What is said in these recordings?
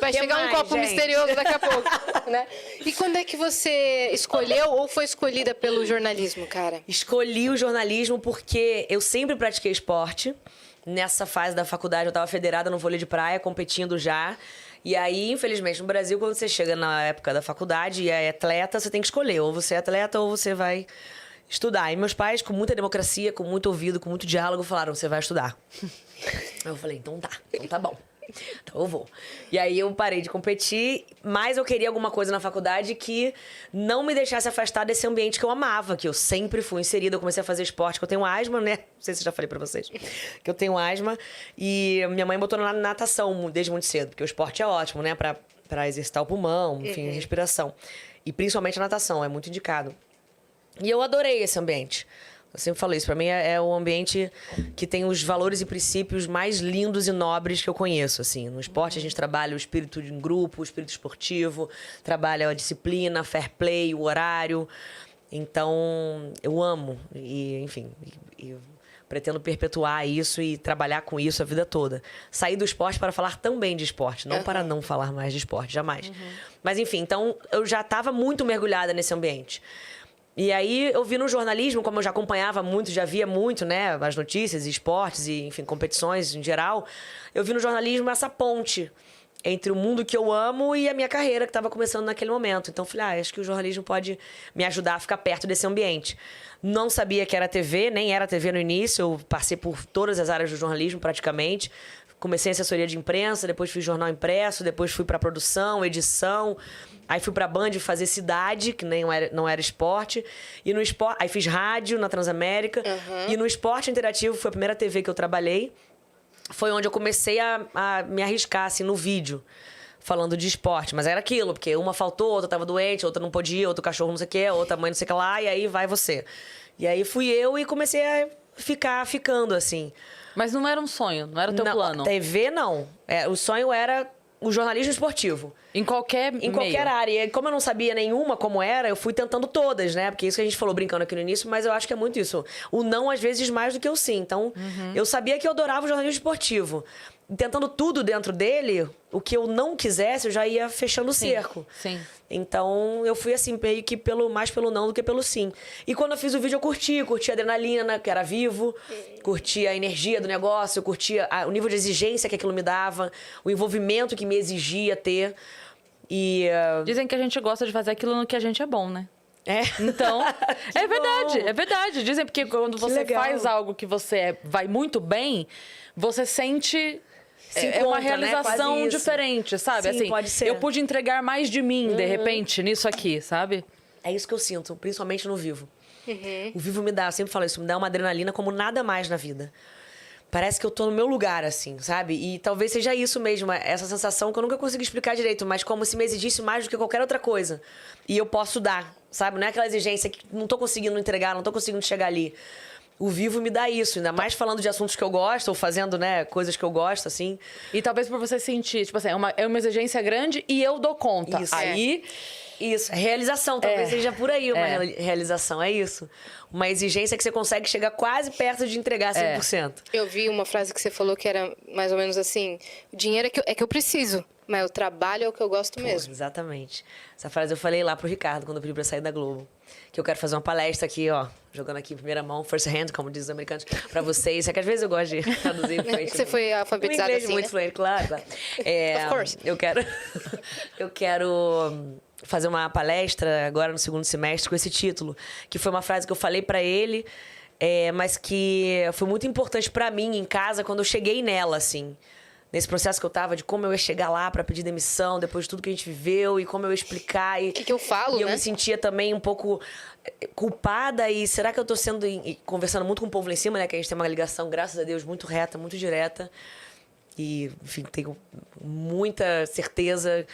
Vai chegar um copo misterioso daqui a pouco, né? E quando é que você escolheu ou foi escolhida pelo jornalismo, cara? Escolhi o jornalismo porque eu sempre pratiquei esporte. Nessa fase da faculdade, eu estava federada no vôlei de praia, competindo já. E aí, infelizmente, no Brasil, quando você chega na época da faculdade e é atleta, você tem que escolher. Ou você é atleta ou você vai estudar. E meus pais, com muita democracia, com muito ouvido, com muito diálogo, falaram, você vai estudar. Eu falei, então tá bom. Então eu vou. E aí eu parei de competir, mas eu queria alguma coisa na faculdade que não me deixasse afastar desse ambiente que eu amava, que eu sempre fui inserida. Eu comecei a fazer esporte, que eu tenho asma, né? Não sei se eu já falei pra vocês. Que eu tenho asma. E minha mãe botou na natação desde muito cedo, porque o esporte é ótimo, né? Pra exercitar o pulmão, enfim, respiração. E principalmente a natação, é muito indicado. E eu adorei esse ambiente. Eu sempre falo isso, pra mim é o ambiente que tem os valores e princípios mais lindos e nobres que eu conheço, assim. No esporte a gente trabalha o espírito de um grupo, o espírito esportivo, trabalha a disciplina, fair play, o horário. Então, eu amo e enfim, pretendo perpetuar isso e trabalhar com isso a vida toda. Sair do esporte para falar também de esporte, não para não falar mais de esporte, jamais. Mas enfim, então eu já estava muito mergulhada nesse ambiente. E aí eu vi no jornalismo, como eu já acompanhava muito, já via muito, né, as notícias, esportes e, enfim, competições em geral, eu vi no jornalismo essa ponte entre o mundo que eu amo e a minha carreira que estava começando naquele momento. Então eu falei, acho que o jornalismo pode me ajudar a ficar perto desse ambiente. Não sabia que era TV, nem era TV no início, eu passei por todas as áreas do jornalismo praticamente. Comecei em assessoria de imprensa, depois fiz jornal impresso, depois fui para produção, edição. Aí fui pra Band fazer cidade, que não era esporte. E no esporte, aí fiz rádio na Transamérica. E no esporte interativo, foi a primeira TV que eu trabalhei. Foi onde eu comecei a me arriscar, assim, no vídeo. Falando de esporte. Mas era aquilo, porque uma faltou, outra tava doente, outra não podia, outro cachorro não sei o quê, outra mãe não sei o que lá, e aí vai você. E aí fui eu e comecei a ficando, assim. Mas não era um sonho, não era o teu plano? TV, não. O sonho era o jornalismo esportivo. Em qualquer área. E como eu não sabia nenhuma como era, eu fui tentando todas, né? Porque isso que a gente falou brincando aqui no início, mas eu acho que é muito isso. O não, às vezes, mais do que o sim. Então, eu sabia que eu adorava o jornalismo esportivo. Tentando tudo dentro dele, o que eu não quisesse, eu já ia fechando o cerco. Sim. Então, eu fui assim, meio que mais pelo não do que pelo sim. E quando eu fiz o vídeo, eu curti a adrenalina, que era vivo, curti a energia do negócio, curti o nível de exigência que aquilo me dava, o envolvimento que me exigia ter. E dizem que a gente gosta de fazer aquilo no que a gente é bom, né? Então, é verdade. Dizem porque quando você faz algo que você vai muito bem, você sente... É uma realização, né? Diferente, sabe? Sim, assim, pode ser. Eu pude entregar mais de mim, de repente, nisso aqui, sabe? É isso que eu sinto, principalmente no vivo. O vivo me dá, eu sempre falo isso, me dá uma adrenalina como nada mais na vida. Parece que eu tô no meu lugar, assim, sabe? E talvez seja isso mesmo, essa sensação que eu nunca consigo explicar direito, mas como se me exigisse mais do que qualquer outra coisa. E eu posso dar, sabe? Não é aquela exigência que não tô conseguindo entregar, não tô conseguindo chegar ali. O vivo me dá isso, ainda mais falando de assuntos que eu gosto, ou fazendo, né, coisas que eu gosto, assim. E talvez por você sentir, tipo assim, é uma exigência grande e eu dou conta. Isso. Aí... Isso, realização, talvez seja por aí uma realização, é isso. Uma exigência que você consegue chegar quase perto de entregar 100%. Eu vi uma frase que você falou que era mais ou menos assim, o dinheiro é que eu preciso, mas o trabalho é o que eu gosto mesmo. Exatamente. Essa frase eu falei lá pro Ricardo, quando eu pedi pra sair da Globo. Que eu quero fazer uma palestra aqui, ó, jogando aqui em primeira mão, first hand, como dizem os americanos, pra vocês. É que às vezes eu gosto de traduzir fluente. Você foi alfabetizada inglês assim, muito né? fluente, claro. Of course. Eu quero fazer uma palestra agora no segundo semestre com esse título, que foi uma frase que eu falei pra ele, mas que foi muito importante pra mim em casa quando eu cheguei nela, assim. Nesse processo que eu tava, de como eu ia chegar lá pra pedir demissão, depois de tudo que a gente viveu, e como eu ia explicar. O que eu falo, e né? eu me sentia também um pouco culpada, e será que eu tô sendo... E conversando muito com o povo lá em cima, né? Que a gente tem uma ligação, graças a Deus, muito reta, muito direta. E, enfim, tenho muita certeza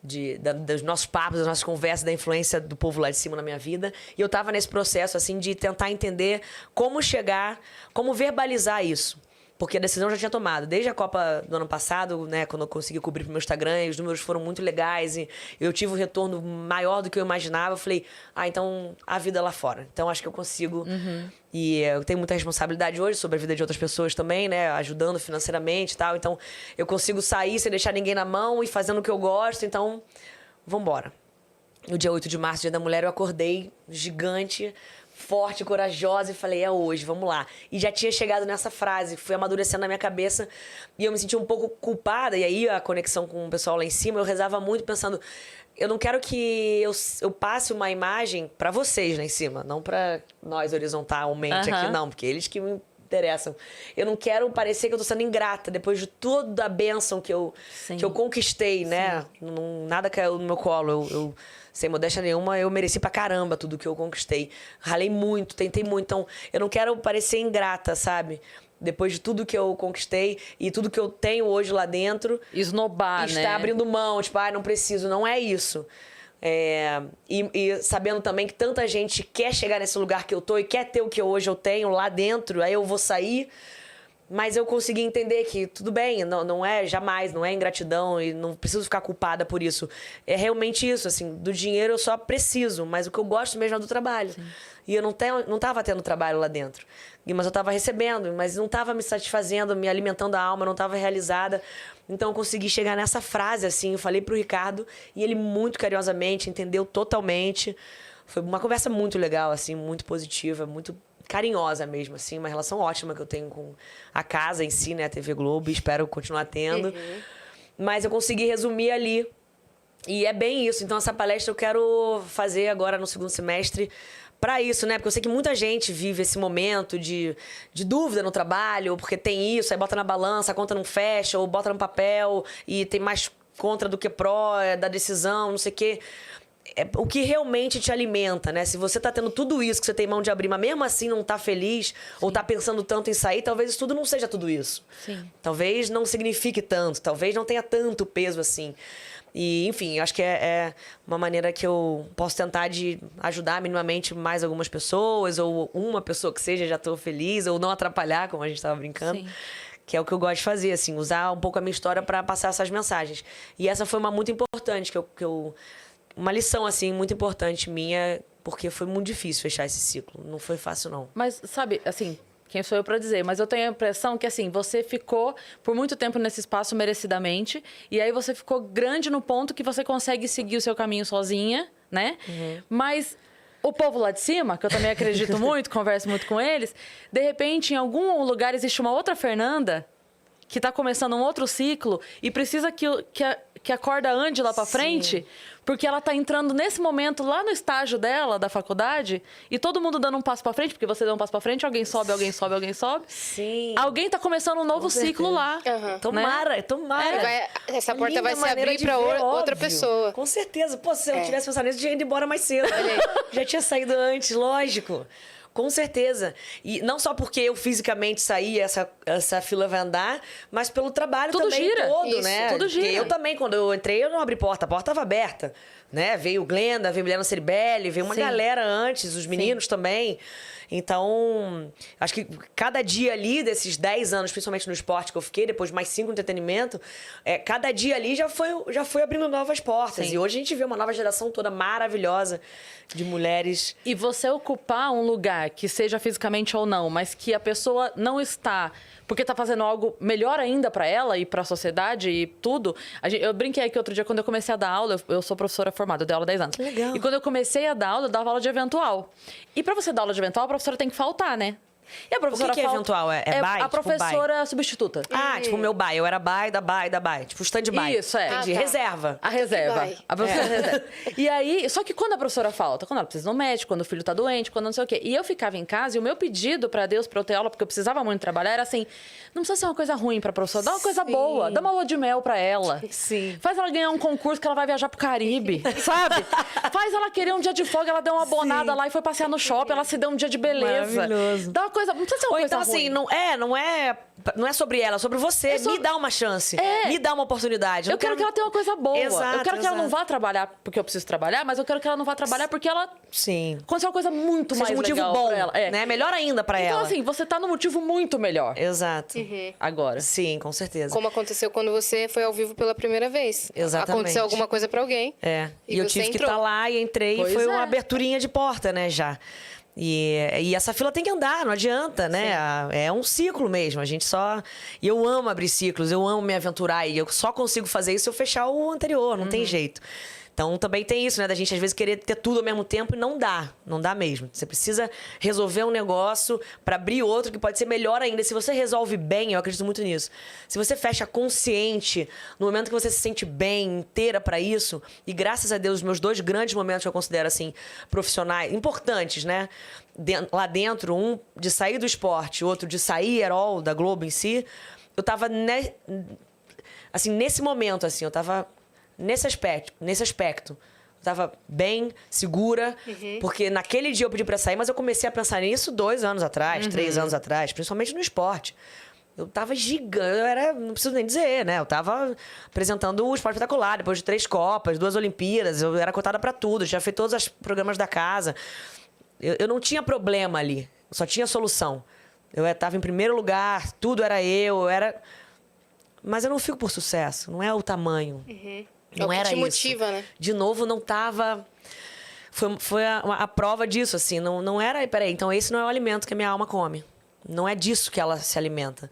dos nossos papos, das nossas conversas, da influência do povo lá de cima na minha vida. E eu tava nesse processo, assim, de tentar entender como chegar, como verbalizar isso. porque a decisão já tinha tomado. Desde a Copa do ano passado, né, quando eu consegui cobrir pro meu Instagram, e os números foram muito legais e eu tive um retorno maior do que eu imaginava. Eu falei, então a vida lá fora. Então acho que eu consigo. E eu tenho muita responsabilidade hoje sobre a vida de outras pessoas também, né, ajudando financeiramente e tal. Então eu consigo sair sem deixar ninguém na mão e fazendo o que eu gosto. Então, vambora. No dia 8 de março, Dia da Mulher, eu acordei gigante, forte, corajosa e falei, é hoje, vamos lá. E já tinha chegado nessa frase, fui amadurecendo na minha cabeça e eu me senti um pouco culpada. E aí a conexão com o pessoal lá em cima, eu rezava muito pensando, eu não quero que eu passe uma imagem para vocês lá em cima, não para nós horizontalmente aqui, não, porque eles que me interessam. Eu não quero parecer que eu tô sendo ingrata depois de toda a bênção que eu conquistei, né? Nada caiu no meu colo, eu sem modéstia nenhuma, eu mereci pra caramba tudo que eu conquistei. Ralei muito, tentei muito. Então, eu não quero parecer ingrata, sabe? Depois de tudo que eu conquistei e tudo que eu tenho hoje lá dentro. Esnobar, né? Estar abrindo mão, tipo, não preciso. Não é isso. E sabendo também que tanta gente quer chegar nesse lugar que eu tô e quer ter o que hoje eu tenho lá dentro, aí eu vou sair. Mas eu consegui entender que tudo bem, não é jamais, não é ingratidão e não preciso ficar culpada por isso. É realmente isso, assim, do dinheiro eu só preciso, mas o que eu gosto mesmo é do trabalho. Sim. E eu não tava tendo trabalho lá dentro. Mas eu tava recebendo, mas não tava me satisfazendo, me alimentando a alma, não tava realizada. Então eu consegui chegar nessa frase, assim, eu falei pro Ricardo e ele muito carinhosamente entendeu totalmente. Foi uma conversa muito legal, assim, muito positiva, muito carinhosa mesmo, assim, uma relação ótima que eu tenho com a casa em si, né, a TV Globo, e espero continuar tendo. Mas eu consegui resumir ali. E é bem isso. Então, essa palestra eu quero fazer agora no segundo semestre para isso, né? Porque eu sei que muita gente vive esse momento de dúvida no trabalho, porque tem isso, aí bota na balança, a conta não fecha, ou bota no papel e tem mais contra do que pró, da decisão, não sei o quê. O que realmente te alimenta, né? Se você tá tendo tudo isso que você tem mão de abrir, mas mesmo assim não tá feliz, ou tá pensando tanto em sair, talvez isso tudo não seja tudo isso. Sim. Talvez não signifique tanto, talvez não tenha tanto peso assim. E, enfim, acho que é uma maneira que eu posso tentar de ajudar minimamente mais algumas pessoas, ou uma pessoa que seja, já tô feliz, ou não atrapalhar, como a gente tava brincando. Sim. Que é o que eu gosto de fazer, assim, usar um pouco a minha história para passar essas mensagens. E essa foi uma muito importante, uma lição, assim, muito importante minha, porque foi muito difícil fechar esse ciclo. Não foi fácil, não. Mas, sabe, assim, quem sou eu para dizer? Mas eu tenho a impressão que, assim, você ficou por muito tempo nesse espaço merecidamente, e aí você ficou grande no ponto que você consegue seguir o seu caminho sozinha, né? Mas o povo lá de cima, que eu também acredito muito, converso muito com eles, de repente, em algum lugar existe uma outra Fernanda que está começando um outro ciclo e precisa que a corda ande lá para frente, porque ela está entrando nesse momento lá no estágio dela, da faculdade, e todo mundo dando um passo para frente, porque você dá um passo para frente, alguém sobe, alguém sobe, alguém sobe. Sim. Alguém está começando um novo ciclo lá. Tomara, né? tomara. Essa porta vai se abrir para outra pessoa. Com certeza. Pô, se eu não tivesse pensado nisso, eu tinha ido embora mais cedo. Já tinha saído antes, lógico. Com certeza. E não só porque eu fisicamente saí, essa fila vai andar, mas pelo trabalho tudo também gira. todo, Isso, né? Tudo gira. Porque eu também, quando eu entrei, eu não abri porta. A porta estava aberta, né? Veio o Glenda, veio o Milena Ceribelli, veio uma galera antes, os meninos também. Então, acho que cada dia ali, desses 10 anos, principalmente no esporte que eu fiquei, depois mais 5 no entretenimento, cada dia ali já foi abrindo novas portas. Sim. E hoje a gente vê uma nova geração toda maravilhosa de mulheres. E você ocupar um lugar, que seja fisicamente ou não, mas que a pessoa não está porque está fazendo algo melhor ainda para ela e para a sociedade e tudo. Eu brinquei aqui outro dia, quando eu comecei a dar aula, eu sou professora formada, eu dei aula há 10 anos. Que legal. E quando eu comecei a dar aula, eu dava aula de eventual. E para você dar aula de eventual, a professora tem que faltar, né? E a professora o que é eventual? É BAI? A professora substituta. Tipo o meu BAI. Eu era BAI, da BAI. Tipo stand-by. Isso, é. Entendi. Reserva. A reserva. A professora reserva. E aí, só que quando a professora falta, quando ela precisa ir no médico, quando o filho tá doente, quando não sei o quê. E eu ficava em casa e o meu pedido pra Deus, pra eu ter aula, porque eu precisava muito trabalhar, era assim, não precisa ser uma coisa ruim pra professora, dá uma coisa boa, dá uma lua de mel pra ela. Sim. Faz ela ganhar um concurso que ela vai viajar pro Caribe, sabe? Faz ela querer um dia de folga, ela deu uma abonada lá e foi passear no shopping, ela se deu um dia de beleza. Maravilhoso. Dá uma coisa coisa, não precisa ser uma Ou coisa então, assim, ruim. não é sobre ela, é sobre você. Me dá uma chance. Me dá uma oportunidade. Eu quero que ela tenha uma coisa boa. Exato, eu quero que ela não vá trabalhar porque eu preciso trabalhar, mas eu quero que ela não vá trabalhar porque ela... Sim. Aconteceu uma coisa muito mais um motivo legal bom, pra ela. né? Melhor ainda pra então, ela. assim, você tá no motivo muito melhor. Exato. Agora. Sim, com certeza. Como aconteceu quando você foi ao vivo pela primeira vez. Exatamente. Aconteceu alguma coisa pra alguém. E eu você tive que entrou. estar lá e entrei Pois e foi é. uma aberturinha de porta, né, já. E essa fila tem que andar, não adianta, né? É um ciclo mesmo. A gente só. E eu amo abrir ciclos, eu amo me aventurar. E eu só consigo fazer isso se eu fechar o anterior, não tem jeito. Então também tem isso, né? Da gente às vezes querer ter tudo ao mesmo tempo e não dá. Não dá mesmo. Você precisa resolver um negócio para abrir outro que pode ser melhor ainda. Se você resolve bem, eu acredito muito nisso. Se você fecha consciente, no momento que você se sente bem, inteira para isso, e graças a Deus, os meus 2 grandes momentos que eu considero assim, profissionais, importantes, né? Lá dentro, um de sair do esporte, outro de sair Herol, da Globo em si, eu tava assim, nesse momento, assim, eu tava nesse aspecto. Eu tava bem, segura, porque naquele dia eu pedi pra sair, mas eu comecei a pensar nisso 2 anos atrás, 3 anos atrás, principalmente no esporte. Eu tava gigante, não preciso nem dizer, né? Eu tava apresentando o Esporte Espetacular, depois de 3 Copas, 2 Olimpíadas, eu era cotada pra tudo, já fiz todos os programas da casa. Eu não tinha problema ali, só tinha solução. Eu tava em primeiro lugar, tudo era eu, Mas eu não fico por sucesso, não é o tamanho. Não é o que era te isso. motiva, né? De novo, não tava... Foi a prova disso, assim. Não era... Peraí, então esse não é o alimento que a minha alma come. Não é disso que ela se alimenta.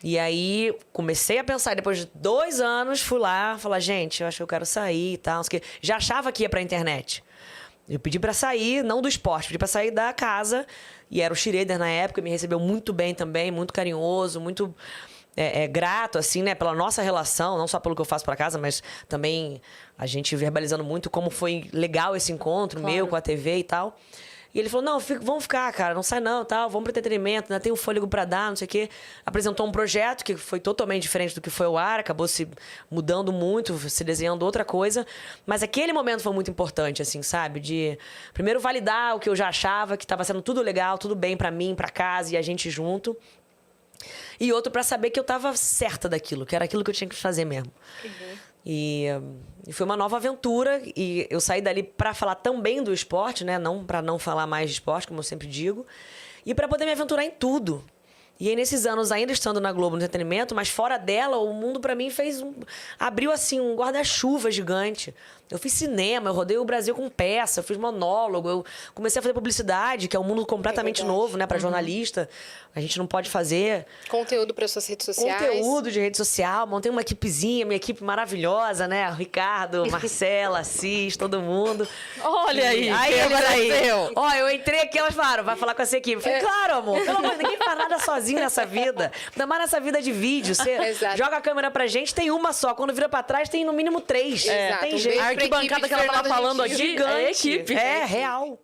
E aí, comecei a pensar. Depois de 2 anos, fui lá, falar, gente, eu acho que eu quero sair e tal. Já achava que ia pra internet. Eu pedi pra sair, não do esporte, pedi pra sair da casa. E era o Schroeder na época, me recebeu muito bem também, muito carinhoso, muito... grato, assim, né, pela nossa relação, não só pelo que eu faço pra casa, mas também a gente verbalizando muito como foi legal esse encontro meu com a TV e tal. E ele falou, não, vamos ficar, cara, não sai não, tal, vamos pro entretenimento, ainda tem um fôlego pra dar, não sei o quê. Apresentou um projeto que foi totalmente diferente do que foi o ar, acabou se mudando muito, se desenhando outra coisa. Mas aquele momento foi muito importante, assim, sabe? De, primeiro, validar o que eu já achava, que estava sendo tudo legal, tudo bem pra mim, pra casa e a gente junto. E outro para saber que eu estava certa daquilo, que era aquilo que eu tinha que fazer mesmo. E foi uma nova aventura. E eu saí dali para falar também do esporte, né? Não para não falar mais de esporte, como eu sempre digo. E para poder me aventurar em tudo. E aí, nesses anos, ainda estando na Globo no entretenimento, mas fora dela, o mundo para mim abriu assim um guarda-chuva gigante. Eu fiz cinema, eu rodei o Brasil com peça, eu fiz monólogo, eu comecei a fazer publicidade, que é um mundo completamente novo, né, para jornalista. A gente não pode fazer. Conteúdo para suas redes sociais. Conteúdo de rede social, montei uma equipezinha, minha equipe maravilhosa, né? O Ricardo, Marcela, Assis, todo mundo. Olha aí, Aí eles aí. Ó, eu entrei aqui, elas falaram, vai falar com essa equipe. Eu falei, claro, amor, pelo amor de Deus, ninguém faz nada sozinho nessa vida. Ainda mais nessa vida de vídeo. Você joga a câmera pra gente, tem uma só. Quando vira pra trás, tem no mínimo 3. Exato. Tem Um jeito. beijo A arquibancada que ela tava falando aqui Gigante. é equipe. É, real.